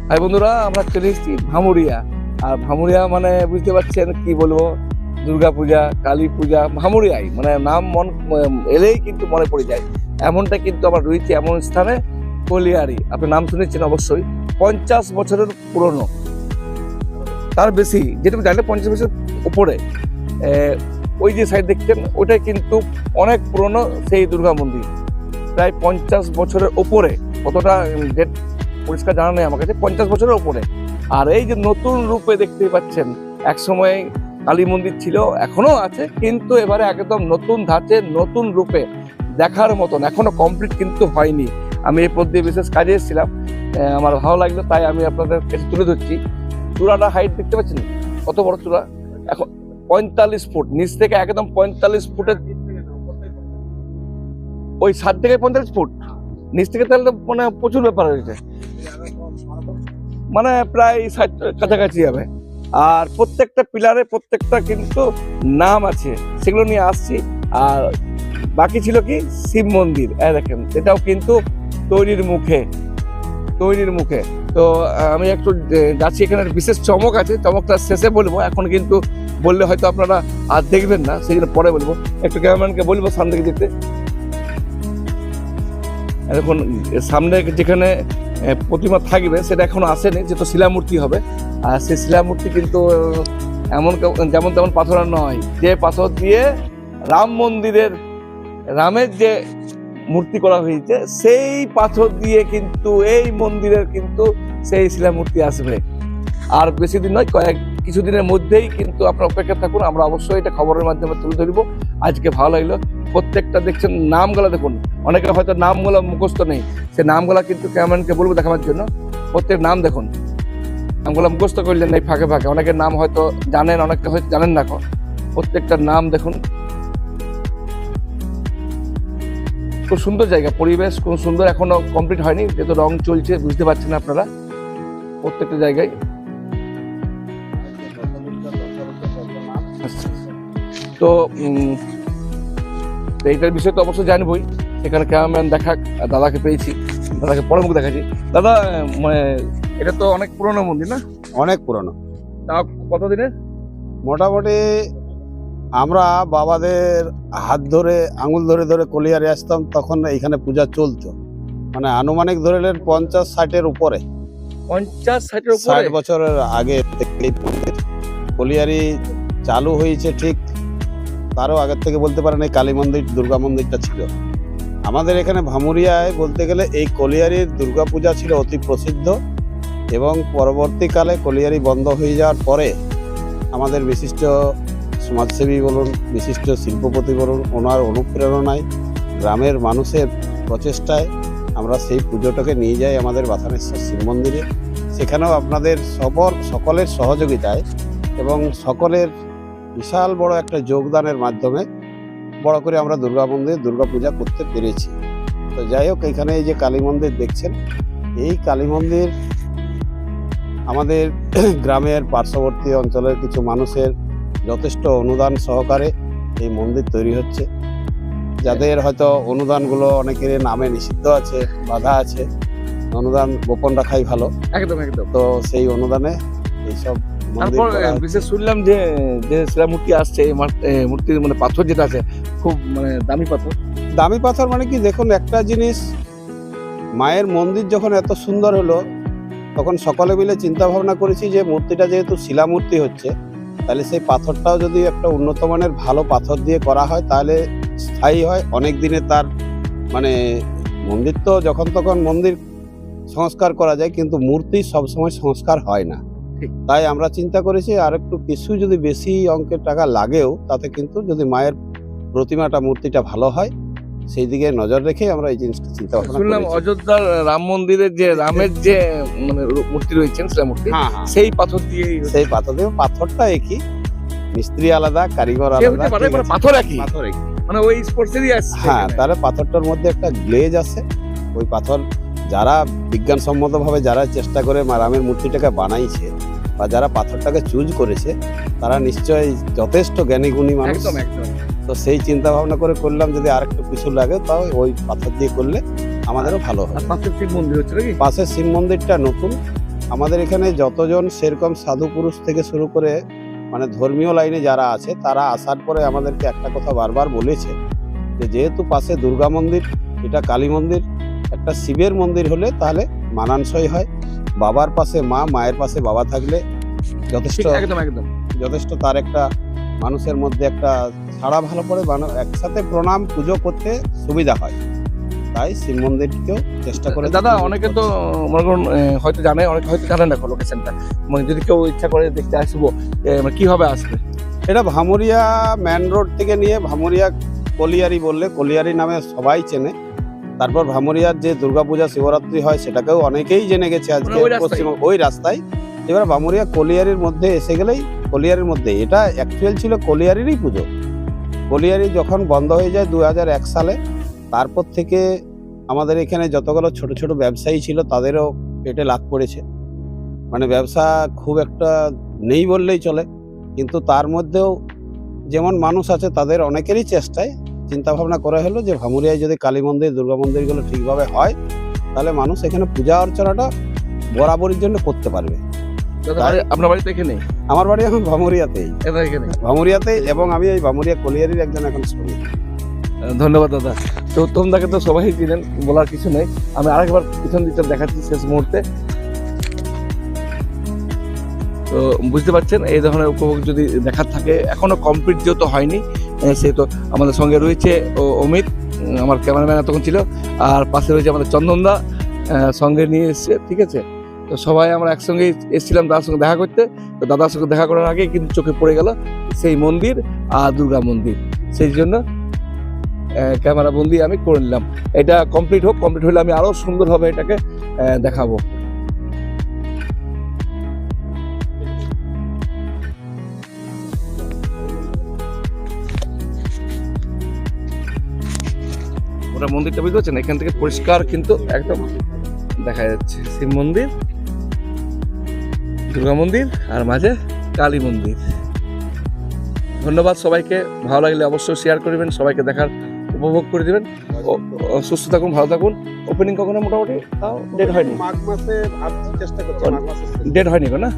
High বন্ধুরা, আমরা চলে এসেছি ভামুরিয়া। আর ভামুরিয়া মানে বুঝতে পারছেন কি বলবো, দুর্গা পূজা, কালী পূজা, ভামুরিয়াই মানে নাম মন এলেই কিন্তু মনে পড়ে যায়। এমনটা কিন্তু আমরা রয়েছি এমন স্থানে, কলিয়ারি। আপনি নাম শুনেছেন অবশ্যই। 50 বছরের পুরনো, তার বেশি, যেটুকু জানলে 50 বছর উপরে। ওই যে সাইড দেখছেন ওইটাই কিন্তু অনেক পুরনো সেই দুর্গা মন্দির, প্রায় 50 বছরের উপরে। কতটা ডেট পরিষ্কার জানা নেই আমার কাছে, 50 বছরের উপরে। আর এই যে নতুন রূপে দেখতেই পাচ্ছেন, একসময় কালী মন্দির ছিল, এখনো আছে, কিন্তু এবারে একদম নতুন ধাঁচে, নতুন রূপে, দেখার মতন। এখনো কমপ্লিট কিন্তু হয়নি। আমি এই পথ দিয়ে বিশেষ কাজে এসেছিলাম, আমার ভালো লাগলো, তাই আমি আপনাদের কাছে তুলে ধরছি। চূড়াটা হাইট দেখতে পাচ্ছেন, কত বড় চূড়া! এখন 45 ফুট নিচ থেকে, একদম 45 ফুটের, ওই 7 থেকে 45 ফুট নিচ থেকে, তাহলে তো মানে প্রচুর ব্যাপার হয়েছে, মানে প্রায় 60 কাছাকাছি হবে। আর প্রত্যেকটা পিলারে প্রত্যেকটা কিন্তু নাম আছে, সেগুলো নিয়ে আসছি। আর বাকি ছিল কি শিব মন্দির, দেখেন সেটাও কিন্তু তৈরির মুখে। তো আমি একটু যাচ্ছি, এখানে বিশেষ চমক আছে, চমকটা শেষে বলবো, এখন কিন্তু বললে হয়তো আপনারা আর দেখবেন না, সেই জন্য পরে বলবো। একটু ক্যামেরাম্যানকে বলবো সামনে থেকে যেতে। এখন সামনে যেখানে প্রতিমা থাকবে সেটা এখনো আসেনি, যেহেতু শিলামূর্তি হবে। আর সেই শিলামূর্তি কিন্তু এমন যেমন তেমন পাথর নয়, যে পাথর দিয়ে রাম মন্দিরের রামের যে মূর্তি করা হয়েছে, সেই পাথর দিয়ে কিন্তু এই মন্দিরের কিন্তু সেই শিলামূর্তি আসবে। আর বেশি দিন নয়, কিছুদিনের মধ্যেই কিন্তু আপনারা অপেক্ষা থাকুন, আমরা অবশ্যই এটা খবরের মাধ্যমে তুলে ধরবো। আজকে ভালো লাগলো, প্রত্যেকটা দেখছেন নামগুলো দেখুন, অনেকে হয়তো নামগুলো মুখস্থ নেই, সে নামগুলো কিন্তু ক্যামেরাম্যানকে বলবো দেখানোর জন্য। প্রত্যেক নাম দেখুন, নামগুলো মুখস্থ করলেন এই ফাঁকে ফাঁকে, অনেকের নাম হয়তো জানেন, অনেকে হয়তো জানেন না। প্রত্যেকটা নাম দেখুন, খুব সুন্দর জায়গা, পরিবেশ খুব সুন্দর। এখনো কমপ্লিট হয়নি, যেহেতু রং চলছে, বুঝতে পারছেন আপনারা প্রত্যেকটা জায়গায়। তো এইটার বিষয়ে তো অবশ্যই জানবই, সেখানে ক্যামেরাম্যান দেখাক। দাদাকে পেয়েছি, দাদাকে পরে মুখ দেখাচ্ছি। দাদা, মানে এটা তো অনেক পুরনো মন্দির না? অনেক পুরনো। তা কতদিনের? মোটামুটি আমরা বাবাদের হাত ধরে, আঙুল ধরে ধরে কলিয়ারে আসতাম, তখন এইখানে পূজা চলতো। মানে আনুমানিক ধরে নেন 50-60-এর উপরে, 50-60-এর উপরে। 60 বছরের আগে থেকেই কলিয়ারি চালু হয়েছে। ঠিক তারও আগের থেকে বলতে পারেন এই কালী মন্দির, দুর্গা মন্দিরটা ছিল আমাদের এখানে ভামুরিয়ায়। বলতে গেলে এই কলিয়ারির দুর্গা পূজা ছিল অতি প্রসিদ্ধ, এবং পরবর্তীকালে কলিয়ারি বন্ধ হয়ে যাওয়ার পরে আমাদের বিশিষ্ট সমাজসেবী বলুন, বিশিষ্ট শিল্পপতি বলুন, ওনার অনুপ্রেরণায়, গ্রামের মানুষের প্রচেষ্টায় আমরা সেই পুজোটাকে নিয়ে যাই আমাদের বাথানেশ্বর শিব মন্দিরে। সেখানেও আপনাদের সকলের সহযোগিতায় এবং সকলের বিশাল বড় একটা যোগদানের মাধ্যমে বড় করে আমরা দুর্গা পূজা করতে পেরেছি। তো যাই হোক, এখানে এই যে কালী মন্দির দেখছেন, এই কালী মন্দির আমাদের গ্রামের পার্শ্ববর্তী অঞ্চলের কিছু মানুষের যথেষ্ট অনুদান সহকারে এই মন্দির তৈরি হচ্ছে। যাদের হয়তো অনুদানগুলো অনেকের নামে নিষিদ্ধ আছে, বাধা আছে, অনুদান গোপন রাখাই ভালো। একদম একদম। তো সেই অনুদানে এইসব তারপর বিশেষ শুনলাম যে শিলামূর্তি আসছে, মূর্তির মানে পাথর যেটা আছে খুব মানে দামি পাথর। দামি পাথর মানে কি, দেখুন একটা জিনিস, মায়ের মন্দির যখন এত সুন্দর হলো, তখন সকলে মিলে চিন্তা ভাবনা করেছি যে মূর্তিটা যেহেতু শিলামূর্তি হচ্ছে, তাহলে সেই পাথরটাও যদি একটা উন্নত মানের ভালো পাথর দিয়ে করা হয়, তাহলে স্থায়ী হয় অনেক দিনে। তার মানে মন্দির তো যখন তখন মন্দির সংস্কার করা যায়, কিন্তু মূর্তি সবসময় সংস্কার হয় না। তাই আমরা চিন্তা করেছি আর একটু কিছু যদি বেশি অঙ্কের টাকা লাগেও, তাতে কিন্তু যদি মায়ের প্রতিমাটা, মূর্তিটা ভালো হয়, সেই দিকে নজর রেখে আমরা এই জিনিসটা চিন্তা ভাবনা করেছি। শুনলাম অযোধ্যার রাম মন্দিরের যে রামের যে মানে মূর্তি রয়েছেন, শিলামূর্তি, সেই পাথর দিয়ে, সেই পাথর দিয়ে। পাথরটা একই, মিস্ত্রি আলাদা, কারিগর আলাদা, পাথর একই, মানে ওই স্পর্শেরই আসছে। হ্যাঁ, তাহলে পাথরটার মধ্যে একটা গ্লেজ আছে। ওই পাথর যারা বিজ্ঞানসম্মতভাবে যারা চেষ্টা করে রামের মূর্তিটাকে বানাইছে, বা যারা পাথরটাকে চুজ করেছে, তারা নিশ্চয়ই যথেষ্ট জ্ঞানী গুণী মানুষ। তো সেই চিন্তা ভাবনা করে করলাম, যদি আর একটু কিছু লাগে তাও ওই পাথর দিয়ে করলে আমাদেরও ভালো হয়। পাশের শিব মন্দির হচ্ছে নাকি? পাশের শিব মন্দিরটা নতুন, আমাদের এখানে যতজন সেরকম সাধু পুরুষ থেকে শুরু করে মানে ধর্মীয় লাইনে যারা আছে তারা আসার পরে আমাদেরকে একটা কথা বারবার বলেছে যে যেহেতু পাশে দুর্গা মন্দির, এটা কালী মন্দির, একটা শিবের মন্দির হলে তাহলে মানানসই হয়। বাবার পাশে মা, মায়ের পাশে বাবা থাকলে যথেষ্ট একদম একদম যথেষ্ট তার একটা মানুষের মধ্যে একটা ছাড়া ভালো পড়ে, একসাথে প্রণাম পুজো করতে সুবিধা হয়। তাই শিব মন্দিরকেও চেষ্টা করে। দাদা অনেকে তো মনে করুন হয়তো জানে, অনেকে হয়তো জানে না লোকেশনটা, মানে যদি কেউ ইচ্ছা করে দেখতে আসবো কিভাবে আসবে? এটা ভামুরিয়া মেন রোড থেকে নিয়ে ভামুরিয়া কলিয়ারি বললে কলিয়ারি নামে সবাই চেনে। তারপর ভামুরিয়ার যে দুর্গাপূজা শিবরাত্রি হয় সেটাকেও অনেকেই জেনে গেছে আজকে ওই রাস্তায়? পশ্চিমবঙ্গ ওই রাস্তায়। এবার ভামুরিয়া কলিয়ারির মধ্যে এসে গেলেই কলিয়ারির মধ্যে এটা অ্যাকচুয়াল ছিল কলিয়ারিরই পুজো। কলিয়ারি যখন বন্ধ হয়ে যায় 2001 সালে, তারপর থেকে আমাদের এখানে যতগুলো ছোট ছোট ব্যবসায়ী ছিল তাদেরও পেটে লাগ পড়েছে, মানে ব্যবসা খুব একটা নেই বললেই চলে। কিন্তু তার মধ্যেও যেমন মানুষ আছে তাদের অনেকেরই চেষ্টায় চিন্তা ভাবনা করা হলো যে ভামুরিয়ায় যদি কালী মন্দির, দুর্গা মন্দিরগুলো ঠিকভাবে হয় তাহলে মানুষ এখানে পূজা অর্চনাটা বরাবরের জন্য করতে পারবে। আপনার বাড়িতে এখানে? আমার বাড়ি এখন ভামুরিয়াতেই, এখানে ভামুরিয়াতেই, এবং আমি এই ভামুরিয়া কলিয়ারির একজন এখন শ্রমিক। ধন্যবাদ দাদা। তো তোমরাকে তো সবাই চিনেন, বলার কিছু নেই। আমি আরেকবার পিছন দিকটা দেখাচ্ছি শেষ মুহূর্তে। তো বুঝতে পারছেন এই ধরনের উপভোগ যদি দেখার থাকে, এখনো কমপ্লিট যেহেতু হয়নি, সে তো আমাদের সঙ্গে রয়েছে অমিত, আমার ক্যামেরাম্যান তখন ছিল, আর পাশে রয়েছে আমাদের চন্দনদা, সঙ্গে নিয়ে এসছে। ঠিক আছে, তো সবাই আমরা একসঙ্গে এসেছিলাম দাদার সঙ্গে দেখা করতে। তো দাদার সঙ্গে দেখা করার আগে কিন্তু চোখে পড়ে গেল সেই মন্দির আর দুর্গা মন্দির, সেই জন্য ক্যামেরা বন্দি আমি করে নিলাম। এটা কমপ্লিট হোক, কমপ্লিট হলে আমি আরো সুন্দরভাবে এটাকে দেখাবো। ওটা মন্দিরটা বুঝতে পারছেন, এখান থেকে পরিষ্কার কিন্তু একদম দেখা যাচ্ছে শিব মন্দির, দুর্গা মন্দির আর মাঝে কালী মন্দির। ধন্যবাদ সবাইকে। ভালো লাগলে অবশ্যই শেয়ার করবেন, সবাইকে দেখার উপভোগ করে দেবেন। সুস্থ থাকুন, ভালো থাকুন। ওপেনিং কখনো মোটামুটি তাও ডেট হয়নি, মাঘ মাসে ভাবছি, চেষ্টা করছি মাঘ মাসে। ডেট হয়নি না?